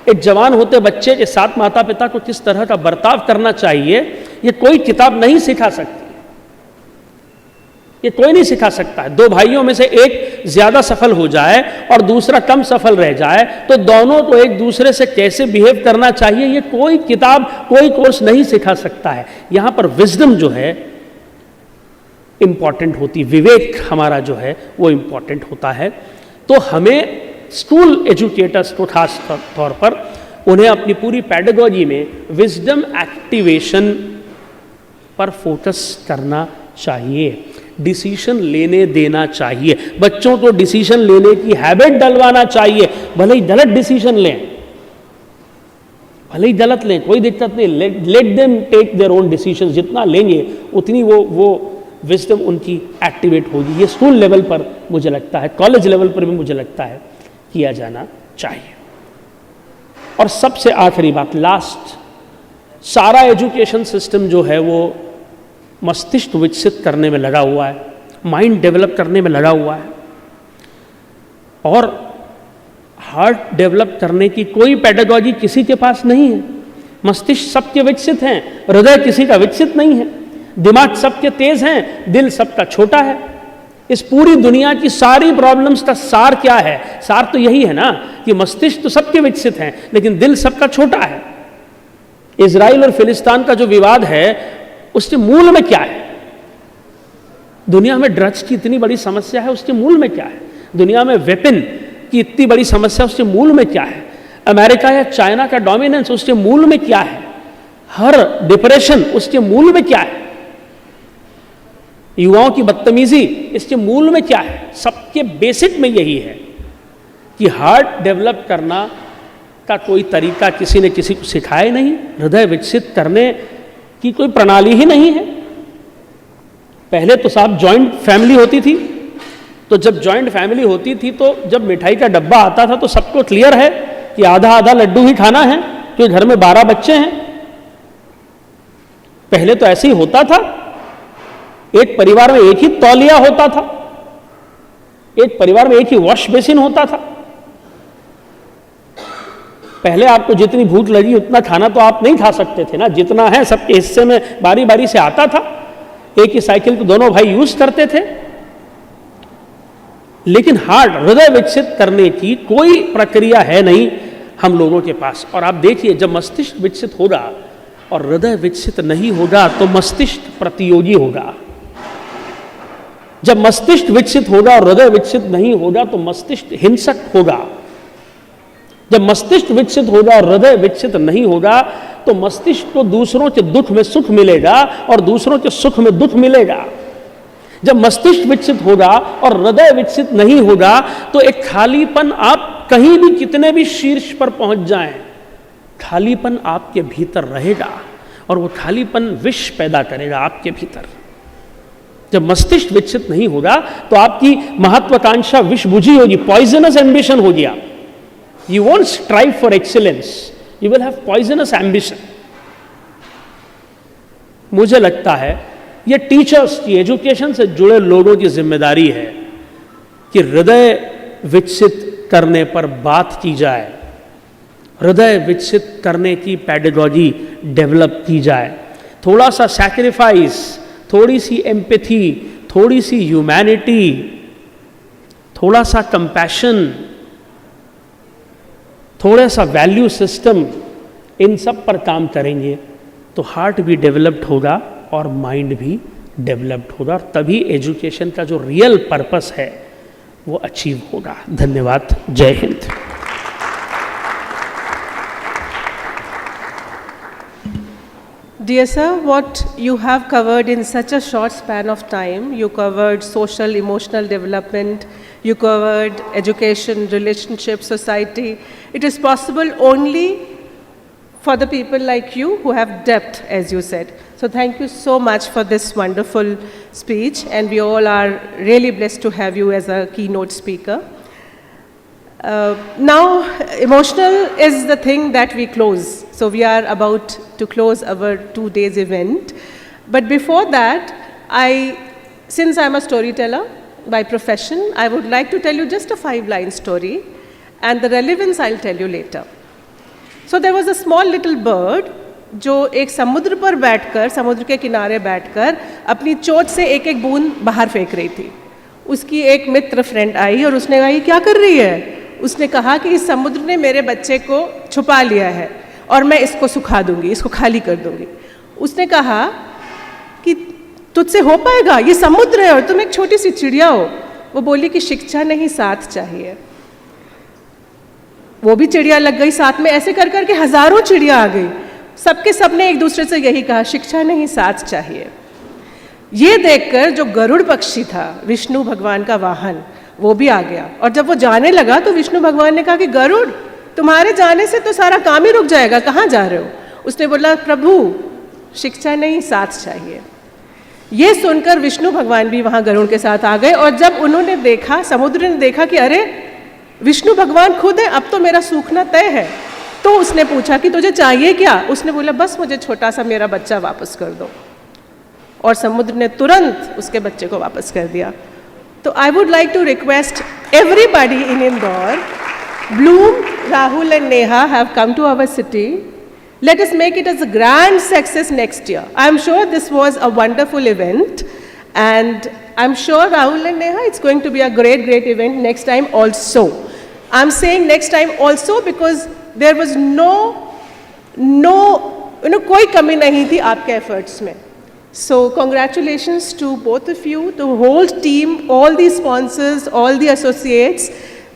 एक जवान होते बच्चे के साथ माता पिता को किस तरह का बर्ताव करना चाहिए ये कोई किताब नहीं सिखा सकती, ये कोई नहीं सिखा सकता है। दो भाइयों में से एक ज्यादा सफल हो जाए और दूसरा कम सफल रह जाए तो दोनों को एक दूसरे से कैसे बिहेव करना चाहिए ये कोई किताब, कोई कोर्स नहीं सिखा सकता है। यहां पर विजडम जो है इंपॉर्टेंट होती, विवेक हमारा जो है वो इंपॉर्टेंट होता है। तो हमें स्कूल एजुकेटर्स को खास तौर पर उन्हें अपनी पूरी पैडागॉजी में विजडम एक्टिवेशन पर फोकस करना चाहिए, डिसीजन लेने देना चाहिए। बच्चों को डिसीजन लेने की हैबिट डलवाना चाहिए, भले ही गलत डिसीजन लें, भले ही गलत लें, कोई दिक्कत नहीं। Let them take their own decision, जितना लेंगे उतनी वो विजडम उनकी एक्टिवेट होगी। ये स्कूल लेवल पर मुझे लगता है, कॉलेज लेवल पर भी मुझे लगता है किया जाना चाहिए। और सबसे आखिरी बात, लास्ट, सारा एजुकेशन सिस्टम जो है वो मस्तिष्क विकसित करने में लगा हुआ है, माइंड डेवलप करने में लगा हुआ है, और हार्ट डेवलप करने की कोई पैडागॉजी किसी के पास नहीं है। मस्तिष्क सबके विकसित हैं, हृदय किसी का विकसित नहीं है। दिमाग सबके तेज हैं, दिल सबका छोटा है। इस पूरी दुनिया की सारी प्रॉब्लम्स का सार क्या है? सार तो यही है ना कि मस्तिष्क तो सबके विकसित हैं लेकिन दिल सबका छोटा है। इजराइल और फिलिस्तीन का जो विवाद है उसके मूल में क्या है? दुनिया में ड्रग्स की इतनी बड़ी समस्या है, उसके मूल में क्या है? दुनिया में वेपन की इतनी बड़ी समस्या, उसके मूल में क्या है? अमेरिका या चाइना का डोमिनेंस, उसके मूल में क्या है? हर डिप्रेशन, उसके मूल में क्या है? युवाओं की बदतमीजी, इसके मूल में क्या है? सबके बेसिक में यही है कि हार्ट डेवलप करना का कोई तरीका किसी ने किसी को सिखाया नहीं, हृदय विकसित करने की कोई प्रणाली ही नहीं है। पहले तो साहब जॉइंट फैमिली होती थी, तो जब जॉइंट फैमिली होती थी तो जब मिठाई का डब्बा आता था तो सबको क्लियर है कि आधा आधा लड्डू ही खाना है, क्योंकि घर में 12 बच्चे हैं। पहले तो ऐसे ही होता था, एक परिवार में एक ही तौलिया होता था, एक परिवार में एक ही वॉश बेसिन होता था। पहले आपको जितनी भूख लगी उतना खाना तो आप नहीं खा सकते थे ना, जितना है सबके हिस्से में बारी बारी से आता था। एक ही साइकिल तो दोनों भाई यूज करते थे। लेकिन हार्ट, हृदय विकसित करने की कोई प्रक्रिया है नहीं हम लोगों के पास। और आप देखिए, जब मस्तिष्क विकसित होगा और हृदय विकसित नहीं होगा तो मस्तिष्क प्रतियोगी होगा। जब मस्तिष्क विकसित होगा और हृदय विकसित नहीं होगा तो मस्तिष्क हिंसक होगा। जब मस्तिष्क विकसित होगा और हृदय विकसित नहीं होगा तो मस्तिष्क को दूसरों के दुख में सुख मिलेगा और दूसरों के सुख में दुख मिलेगा। जब मस्तिष्क विकसित होगा और हृदय विकसित नहीं होगा तो एक खालीपन, आप कहीं भी कितने भी शीर्ष पर पहुंच जाएं, खालीपन आपके भीतर रहेगा और वो खालीपन विष पैदा करेगा आपके भीतर। जब मस्तिष्क विकसित नहीं होगा तो आपकी महत्वाकांक्षा विष बुझी होगी, पॉइजनस एम्बिशन होगी। आप you won't strive for excellence, you will have poisonous ambition. मुझे लगता है ये टीचर्स की, एजुकेशन से जुड़े लोगों की जिम्मेदारी है कि हृदय विकसित करने पर बात की जाए, हृदय विकसित करने की पैडागॉजी डेवलप की जाए। थोड़ा सा सैक्रिफाइस, थोड़ी सी एम्पैथी, थोड़ी सी ह्यूमैनिटी, थोड़ा सा कंपैशन, थोड़ा सा वैल्यू सिस्टम, इन सब पर काम करेंगे तो हार्ट भी डेवलप्ड होगा और माइंड भी डेवलप्ड होगा, और तभी एजुकेशन का जो रियल पर्पस है वो अचीव होगा। धन्यवाद। जय Hind. Dear sir, what you have covered in such a short span of time, you covered social, emotional development, you covered education, relationship, society. It is possible only for the people like you who have depth, as you said. So thank you so much for this wonderful speech, and we all are really blessed to have you as a keynote speaker. Now, emotional is the thing that we close. So we are about to close our 2 days event. But before that, since I'm a storyteller by profession, I would like to tell you just a 5-line story, and the relevance I'll tell you later. So there was a small little bird जो एक समुद्र पर बैठकर, समुद्र के किनारे बैठकर अपनी चोंच से एक एक बूंद बाहर फेंक रही थी। उसकी एक मित्र फ्रेंड आई और उसने कहा, ये क्या कर रही है? उसने कहा कि इस समुद्र ने मेरे बच्चे को छुपा लिया है और मैं इसको सुखा दूंगी, इसको खाली कर दूंगी। उसने कहा कि तुझसे हो पाएगा? ये समुद्र है और तुम एक छोटी सी चिड़िया हो। वो बोली कि शिक्षा नहीं, साथ चाहिए। वो भी चिड़िया लग गई साथ में। ऐसे कर करके हजारों चिड़िया आ गई। सबके सबने एक दूसरे से यही कहा, शिक्षा नहीं, साथ चाहिए। ये देखकर जो गरुड़ पक्षी था, विष्णु भगवान का वाहन, वो भी आ गया। और जब वो जाने लगा तो विष्णु भगवान ने कहा कि गरुड़, तुम्हारे जाने से तो सारा काम ही रुक जाएगा, कहाँ जा रहे हो? उसने बोला, प्रभु शिक्षा नहीं, साथ चाहिए। ये सुनकर विष्णु भगवान भी वहाँ गरुड़ के साथ आ गए। और जब उन्होंने देखा, समुद्र ने देखा कि अरे विष्णु भगवान खुद है, अब तो मेरा सूखना तय है, तो उसने पूछा कि तुझे चाहिए क्या? उसने बोला, बस मुझे छोटा सा मेरा बच्चा वापस कर दो। और समुद्र ने तुरंत उसके बच्चे को वापस कर दिया। तो I would like to request everybody in Indore, Bloom, Rahul and Neha have come to our city. Let us make it as a grand success next year. I am sure this was a wonderful event, and I'm sure Rahul and Neha, it's going to be a great, great event next time also. I'm saying next time also because there was कोई कमी नहीं थी आपके efforts में. So congratulations to both of you, the whole team, all the sponsors, all the associates.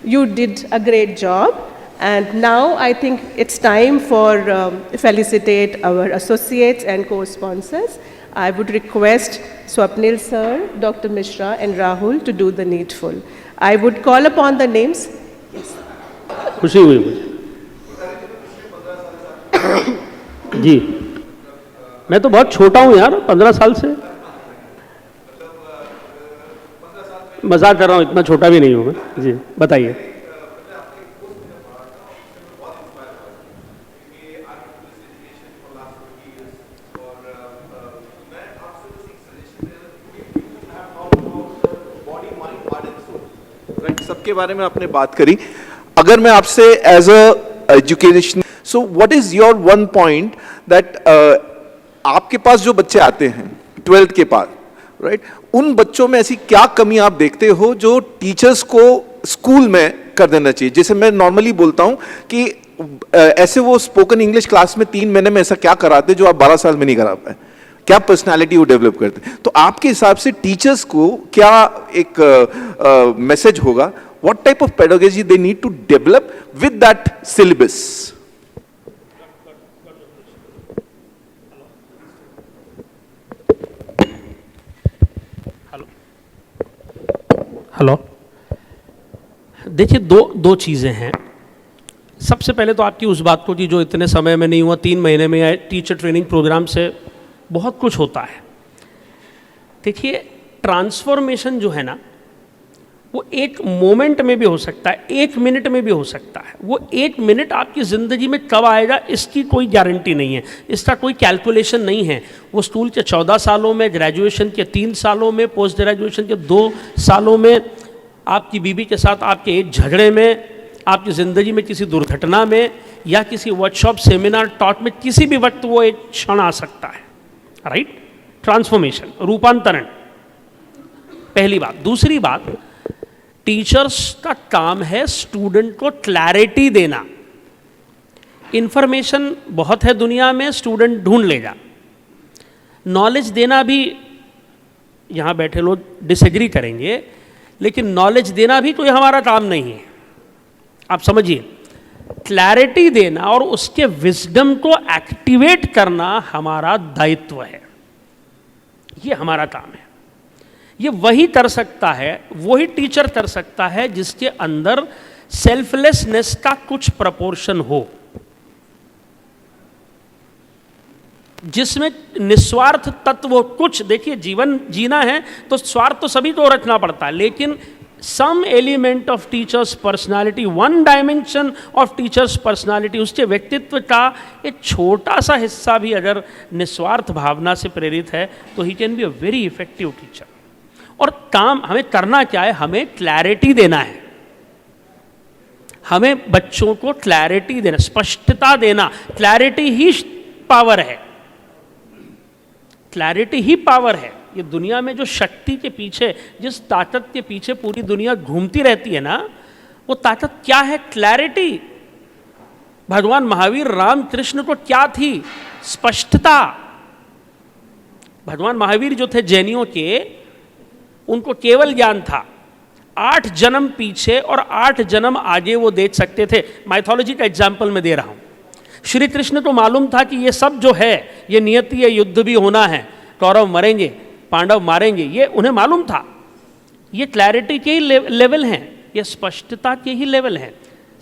You did a great job, and now I think it's time for felicitate our associates and co-sponsors. I would request Swapnil sir, Dr. Mishra and Rahul to do the needful. I would call upon the names. Yes. खुशी हुई मुझे जी। मैं तो बहुत छोटा हूँ यार, 15 साल से। मजाक कर रहा हूँ, इतना छोटा भी नहीं हूँ मैं जी। बताइए। के बारे में आपने बात करी, अगर मैं आपसे as a education, so what is your one point that आपके पास जो बच्चे आते हैं 12th के बाद, राइट, उन बच्चों में ऐसी क्या कमी आप देखते हो जो टीचर्स को स्कूल में कर देना चाहिए? जैसे मैं नॉर्मली बोलता हूं कि ऐसे वो स्पोकन इंग्लिश क्लास में 3 महीने में ऐसा क्या कराते जो आप 12 साल में नहीं करा पाए, क्या पर्सनालिटी वो डेवलप करते? तो आपके हिसाब से टीचर्स को क्या एक मैसेज होगा, what type of pedagogy they need to develop with that syllabus? Hello, देखिए दो चीज़ें हैं। सबसे पहले तो आपकी उस बात को कि जो इतने समय में नहीं हुआ, 3 महीने में या टीचर ट्रेनिंग प्रोग्राम से बहुत कुछ होता है। देखिए, ट्रांसफॉर्मेशन जो है ना, वो एक मोमेंट में भी हो सकता है, 1 मिनट में भी हो सकता है। वो 1 मिनट आपकी ज़िंदगी में कब आएगा इसकी कोई गारंटी नहीं है, इसका कोई कैलकुलेशन नहीं है। वो स्कूल के 14 सालों में, ग्रेजुएशन के 3 सालों में, पोस्ट ग्रेजुएशन के 2 सालों में, आपकी बीवी के साथ आपके एक झगड़े में, आपकी ज़िंदगी में किसी दुर्घटना में, या किसी वर्कशॉप, सेमिनार, टॉक में, किसी भी वक्त वो एक क्षण आ सकता है, राइट? ट्रांसफॉर्मेशन, रूपांतरण, पहली बात। दूसरी बात, टीचर्स का काम है स्टूडेंट को क्लैरिटी देना। इंफॉर्मेशन बहुत है दुनिया में, स्टूडेंट ढूंढ लेगा। नॉलेज देना भी, यहाँ बैठे लोग डिसएग्री करेंगे, लेकिन नॉलेज देना भी कोई हमारा काम नहीं है। आप समझिए, क्लैरिटी देना और उसके विजडम को एक्टिवेट करना हमारा दायित्व है, ये हमारा काम है। ये वही कर सकता है, वही टीचर कर सकता है जिसके अंदर सेल्फलेसनेस का कुछ प्रपोर्शन हो, जिसमें निस्वार्थ तत्व कुछ। देखिए, जीवन जीना है तो स्वार्थ तो सभी को रखना पड़ता है, लेकिन some element of teacher's personality, one dimension of teacher's personality, उसके व्यक्तित्व का एक छोटा सा हिस्सा भी अगर निस्वार्थ भावना से प्रेरित है तो he can be a very effective teacher. और काम हमें करना क्या है? हमें क्लैरिटी देना है, हमें बच्चों को क्लैरिटी देना, स्पष्टता देना। क्लैरिटी ही पावर है, क्लैरिटी ही पावर है। ये दुनिया में जो शक्ति के पीछे, जिस ताकत के पीछे पूरी दुनिया घूमती रहती है ना, वो ताकत क्या है? क्लैरिटी। भगवान महावीर रामकृष्ण को क्या थी? स्पष्टता। भगवान महावीर जो थे जैनियों के, उनको केवल ज्ञान था, 8 जन्म पीछे और 8 जन्म आगे वो देख सकते थे। माइथोलॉजी का एग्जाम्पल मैं दे रहा हूं। श्री कृष्ण को मालूम था कि ये सब जो है ये नियति है, युद्ध भी होना है, कौरव मरेंगे, पांडव मारेंगे, ये उन्हें मालूम था। ये क्लैरिटी के ही लेवल हैं, ये स्पष्टता के ही लेवल हैं।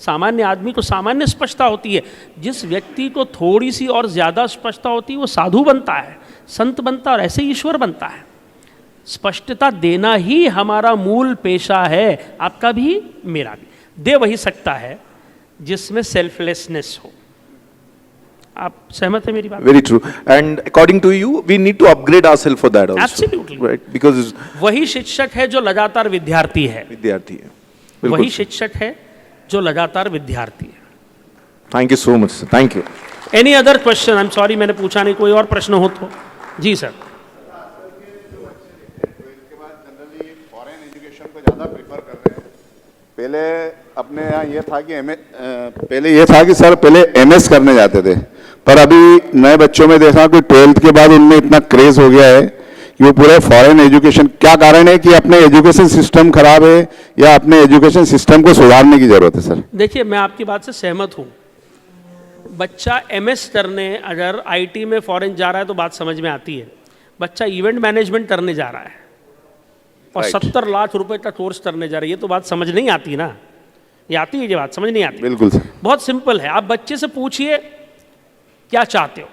सामान्य आदमी को सामान्य स्पष्टता होती है, जिस व्यक्ति को थोड़ी सी और ज़्यादा स्पष्टता होती है वो साधु बनता है, संत बनता है और ऐसे ईश्वर बनता है। स्पष्टता देना ही हमारा मूल पेशा है, आपका भी मेरा भी। दे वही सकता है जिसमें सेल्फलेसनेस हो। आप सहमत है मेरी बात? Very true. And according to you, we need to upgrade ourselves for that also. Absolutely. Right? Because वही शिक्षक है जो लगातार विद्यार्थी है, विद्यार्थी है। वही बिल्कुल। शिक्षक है जो लगातार विद्यार्थी है। Thank you so much, sir. Thank you. Any other question? I am sorry, मैंने पूछा नहीं, कोई और प्रश्न हो तो? जी सर। पहले अपने यहाँ ये था कि पहले ये था कि सर पहले एमएस करने जाते थे, पर अभी नए बच्चों में देखा कि 12th के बाद उनमें इतना क्रेज हो गया है कि वो पूरे फॉरेन एजुकेशन। क्या कारण है कि अपने एजुकेशन सिस्टम खराब है या अपने एजुकेशन सिस्टम को सुधारने की जरूरत है? सर देखिए, मैं आपकी बात से सहमत हूँ। बच्चा एमएस करने अगर आईटी में फॉरेन जा रहा है तो बात समझ में आती है। बच्चा इवेंट मैनेजमेंट करने जा रहा है और 70 लाख रुपए का कोर्स करने जा रहा है, ये तो बात समझ नहीं आती ना। ये आती है, ये बात समझ नहीं आती। बिल्कुल सर। बहुत सिंपल है, आप बच्चे से पूछिए क्या चाहते हो।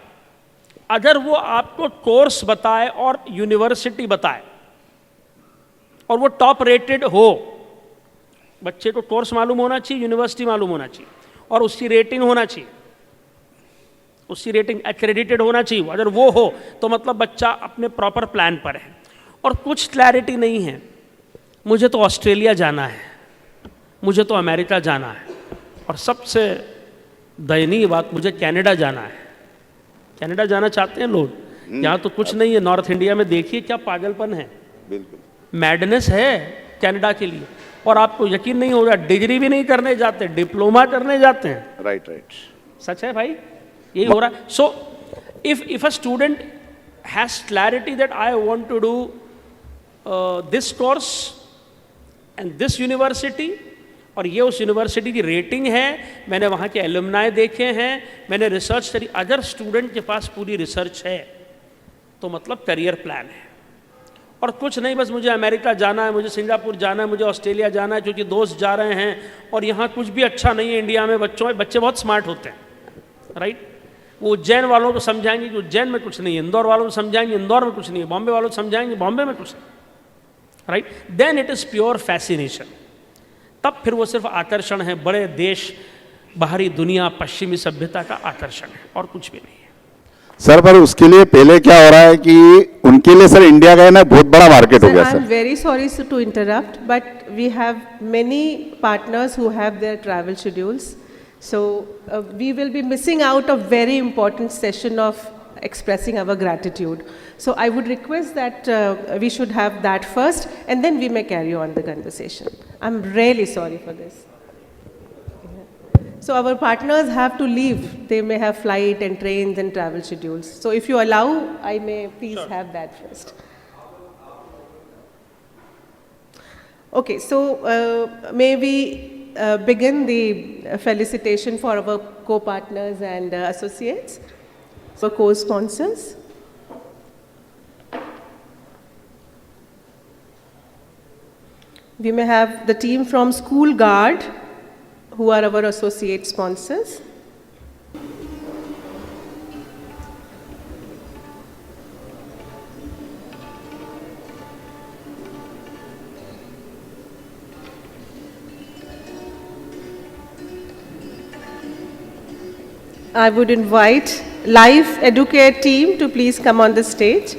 अगर वो आपको कोर्स बताए और यूनिवर्सिटी बताए और वो टॉप रेटेड हो, बच्चे को कोर्स मालूम होना चाहिए, यूनिवर्सिटी मालूम होना चाहिए और उसकी रेटिंग होना चाहिए, उसकी रेटिंग एक्रेडिटेड होना चाहिए। अगर वो हो तो मतलब बच्चा अपने प्रॉपर प्लान पर है। और कुछ क्लैरिटी नहीं है, मुझे तो ऑस्ट्रेलिया जाना है, मुझे तो अमेरिका जाना है, और सबसे दयनीय बात, मुझे कनाडा जाना है। कनाडा जाना चाहते हैं लोग, यहाँ तो कुछ नहीं है। नॉर्थ इंडिया में देखिए क्या पागलपन है, बिल्कुल मैडनेस है कनाडा के लिए। और आपको यकीन नहीं होगा, डिग्री भी नहीं करने जाते, डिप्लोमा करने जाते हैं। Right right. सच है भाई, यही हो रहा है। सो if a student has clarity that I want to do this course and this university, और ये उस यूनिवर्सिटी की रेटिंग है, मैंने वहाँ के एलुमनाई देखे हैं, मैंने रिसर्च करी, अगर स्टूडेंट के पास पूरी रिसर्च है तो मतलब करियर प्लान है। और कुछ नहीं, बस मुझे अमेरिका जाना है, मुझे सिंगापुर जाना है, मुझे ऑस्ट्रेलिया जाना है, क्योंकि दोस्त जा रहे हैं, और यहाँ कुछ भी अच्छा नहीं है इंडिया में। बच्चे बहुत स्मार्ट होते हैं, राइट। वो उज्जैन वालों को समझाएंगे कि उज्जैन में कुछ नहीं है, इंदौर वालों को समझाएंगे इंदौर में कुछ नहीं है, बॉम्बे वालों को समझाएंगे बॉम्बे में कुछ नहीं, right. Then it is pure fascination. तब फिर वो सिर्फ आकर्षण है, बड़े देश, बाहरी दुनिया, पश्चिमी सभ्यता का आकर्षण है, और कुछ भी नहीं है। सर पर उसके लिए पहले क्या हो रहा है कि उनके लिए सर इंडिया का है ना बहुत बड़ा मार्केट हो Sir, गया I'm sir. very sorry to interrupt, but we have many partners who have their travel schedules. So we will be missing out a very important session of expressing our gratitude. So I would request that we should have that first, and then we may carry on the conversation. I'm really sorry for this. So our partners have to leave. They may have flight and trains and travel schedules. So if you allow, I may please have that first. Okay, so may we begin the felicitation for our co-partners and associates, for co-sponsors. We may have the team from School Guard, who are our associate sponsors. I would invite Life Educate team to please come on the stage.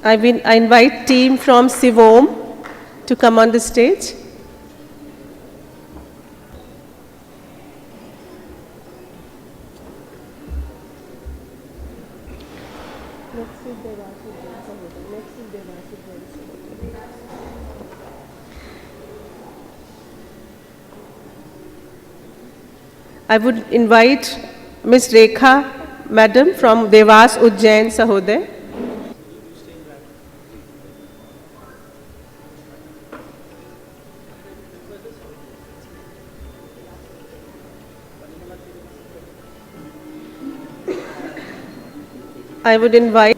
I invite team from Sivom to come on the stage. I would invite Ms. Rekha Madam from Devas Ujjain Sahodai. I would invite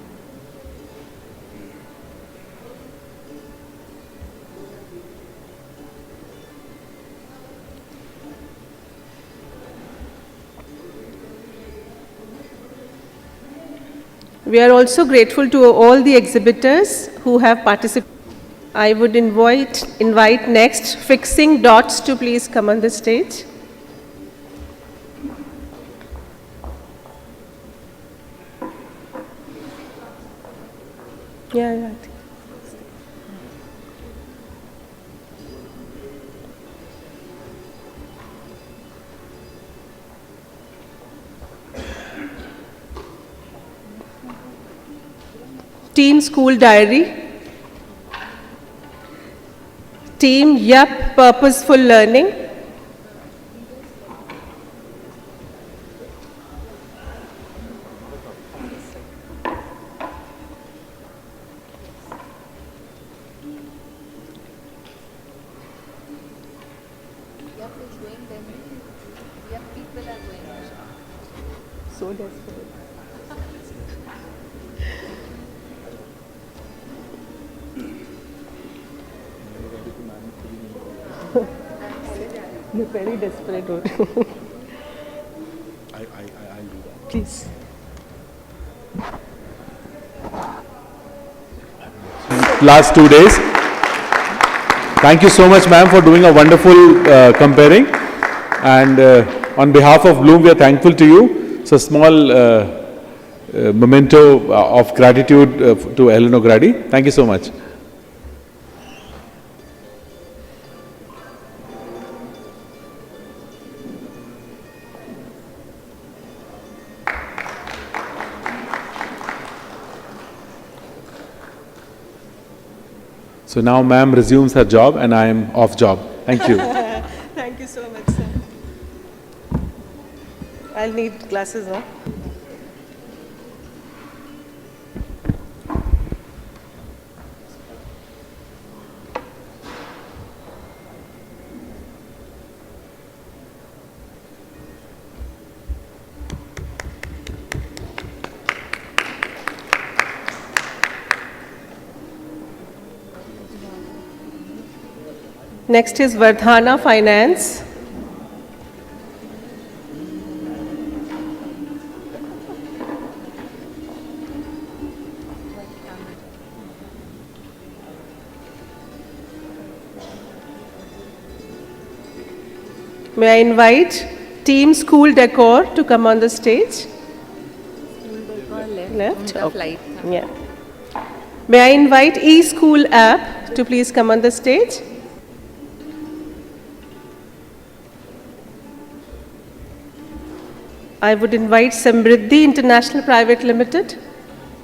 We are also grateful to all the exhibitors who have participated. I would invite next Fixing Dots to please come on the stage. Yeah. Team School Diary, Team Yup Purposeful Learning, so desperate. मैं very desperate हो रही हूँ. I'll do that. Please. Last 2 days. Thank you so much, ma'am, for doing a wonderful comparing. And on behalf of Bloom, we are thankful to you. So small memento of gratitude to Helen O'Grady. Thank you so much. So now ma'am resumes her job and I am off job. Thank you. Thank you so much, sir. I'll need glasses, huh? Next is Vardhana Finance. May I invite Team School Decor to come on the stage? Left? Okay. Yeah. May I invite eSchool app to please come on the stage? I would invite Samriddhi International Private Limited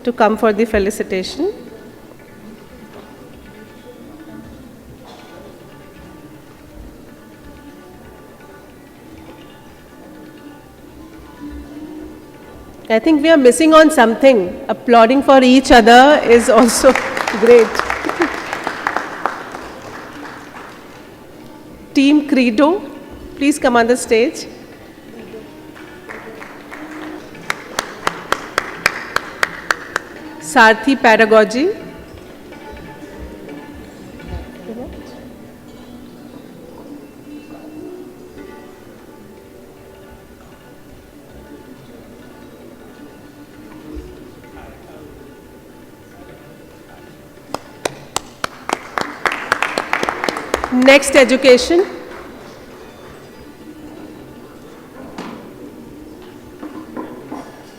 to come for the felicitation. I think we are missing on something. Applauding for each other is also great. Team Credo, please come on the stage. Sarthi Pedagogy. Next Education.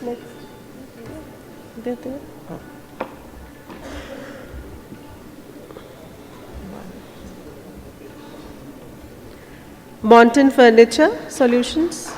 Next. Monton Furniture Solutions.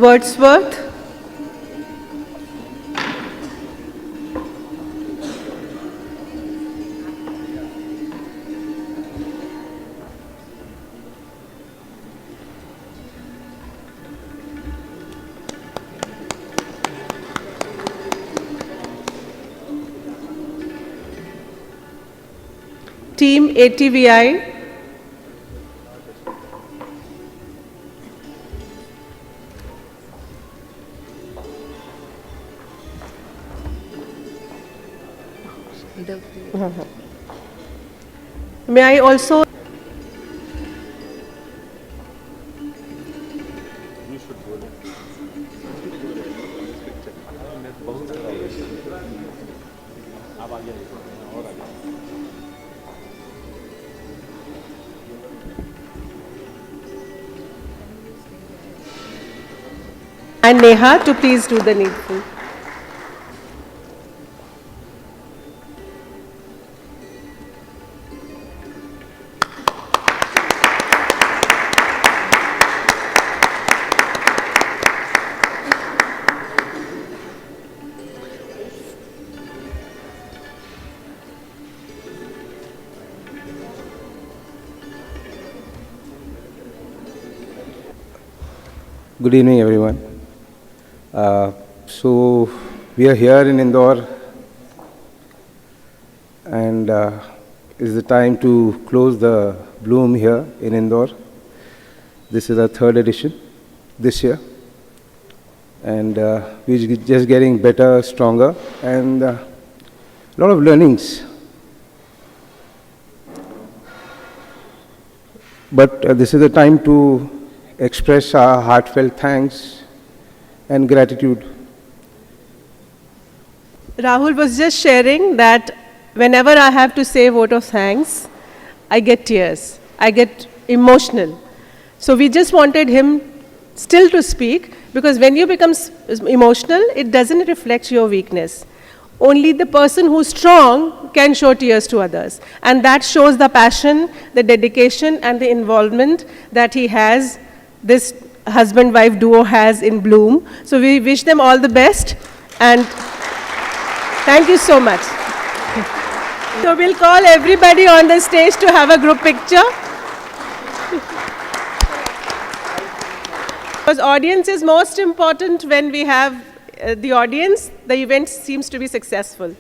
Wordsworth. Team ATVI. May I also and Neha to please do the needful. Good evening, everyone. So we are here in Indore, and it's the time to close the Bloom here in Indore. This is our third edition this year. and we're just getting better, stronger, and a lot of learnings. But this is the time to express our heartfelt thanks and gratitude. Rahul was just sharing that whenever I have to say a vote of thanks, I get tears, I get emotional. So we just wanted him still to speak, because when you become emotional, it doesn't reflect your weakness. Only the person who's strong can show tears to others. And that shows the passion, the dedication, and the involvement that he has, this husband-wife duo has in Bloom. So we wish them all the best, and thank you so much. So we'll call everybody on the stage to have a group picture. Because audience is most important. When we have the audience, the event seems to be successful.